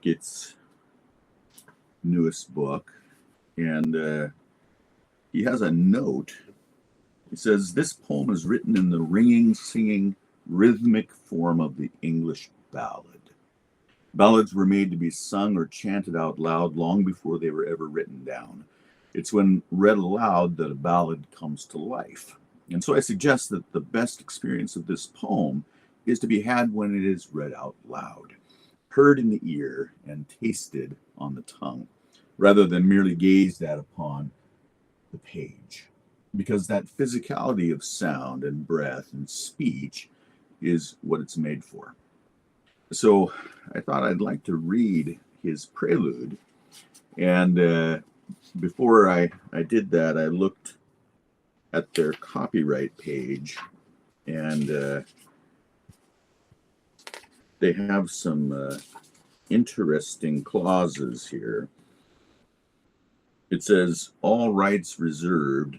Guite's newest book, and he has a note. He says, "This poem is written in the ringing, singing, rhythmic form of the English ballad. Ballads were made to be sung or chanted out loud long before they were ever written down. It's when read aloud that a ballad comes to life. And so I suggest that the best experience of this poem is to be had when it is read out loud, heard in the ear and tasted on the tongue, rather than merely gazed at upon the page. Because that physicality of sound and breath and speech is what it's made for." So I thought I'd like to read his prelude. And before I did that, I looked at their copyright page, and they have some interesting clauses here. It says, "All rights reserved,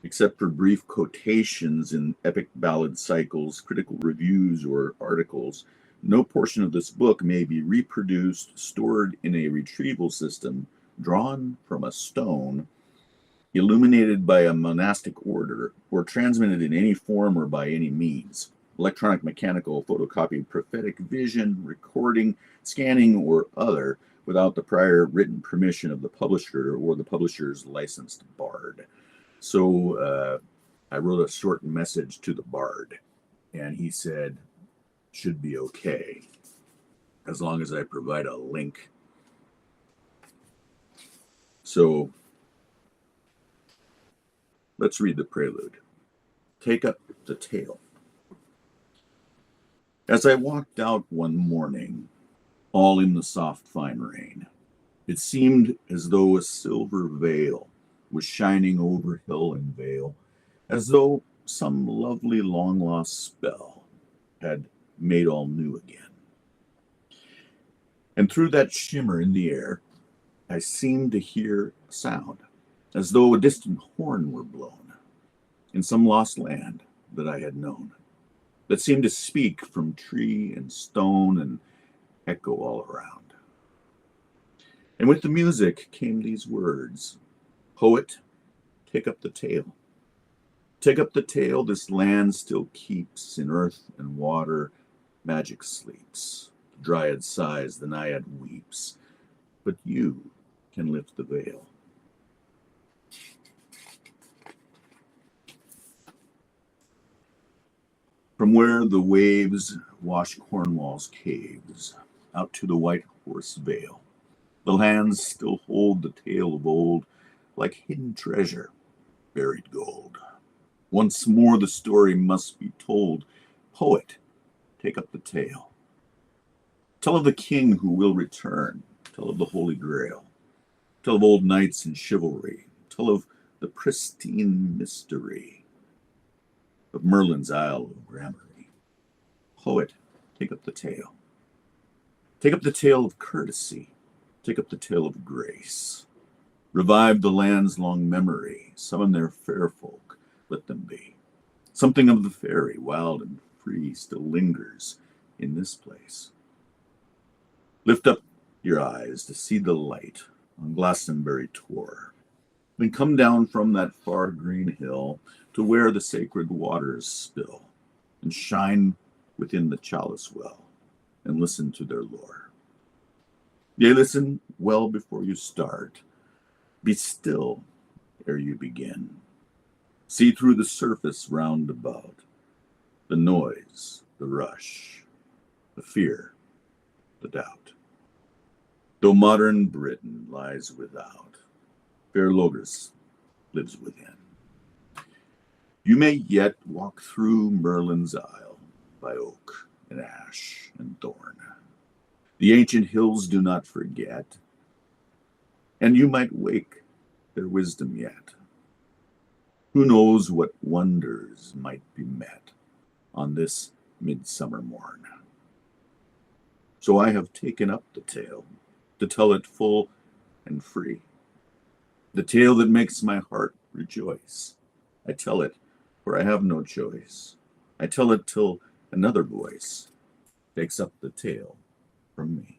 except for brief quotations in epic ballad cycles, critical reviews, or articles. No portion of this book may be reproduced, stored in a retrieval system, drawn from a stone, illuminated by a monastic order, or transmitted in any form or by any means. Electronic, mechanical, photocopy, prophetic vision, recording, scanning, or other, without the prior written permission of the publisher or the publisher's licensed bard." So I wrote a short message to the bard, and he said, should be okay, as long as I provide a link. So let's read the prelude. "Take up the tale. As I walked out one morning, all in the soft fine rain, it seemed as though a silver veil was shining over hill and vale, as though some lovely long-lost spell had made all new again. And through that shimmer in the air, I seemed to hear a sound, as though a distant horn were blown in some lost land that I had known, that seemed to speak from tree and stone and echo all around. And with the music came these words, 'Poet, take up the tale. Take up the tale this land still keeps, in earth and water magic sleeps. The dryad sighs, the naiad weeps, but you can lift the veil.' From where the waves wash Cornwall's caves, out to the White Horse Vale, the lands still hold the tale of old, like hidden treasure, buried gold. Once more the story must be told. Poet, take up the tale. Tell of the king who will return. Tell of the Holy Grail. Tell of old knights and chivalry. Tell of the pristine mystery of Merlin's Isle of Gramarye. Poet, take up the tale. Take up the tale of courtesy. Take up the tale of grace. Revive the land's long memory. Summon their fair folk, let them be. Something of the fairy, wild and free, still lingers in this place. Lift up your eyes to see the light on Glastonbury Tor. Then come down from that far green hill to where the sacred waters spill, and shine within the chalice well, and listen to their lore. Yea, listen well before you start. Be still ere you begin. See through the surface round about, the noise, the rush, the fear, the doubt. Though modern Britain lies without, fair Logres lives within. You may yet walk through Merlin's Isle by oak and ash and thorn. The ancient hills do not forget, and you might wake their wisdom yet. Who knows what wonders might be met on this midsummer morn? So I have taken up the tale to tell it full and free. The tale that makes my heart rejoice. I tell it, for I have no choice. I tell it till another voice takes up the tale from me.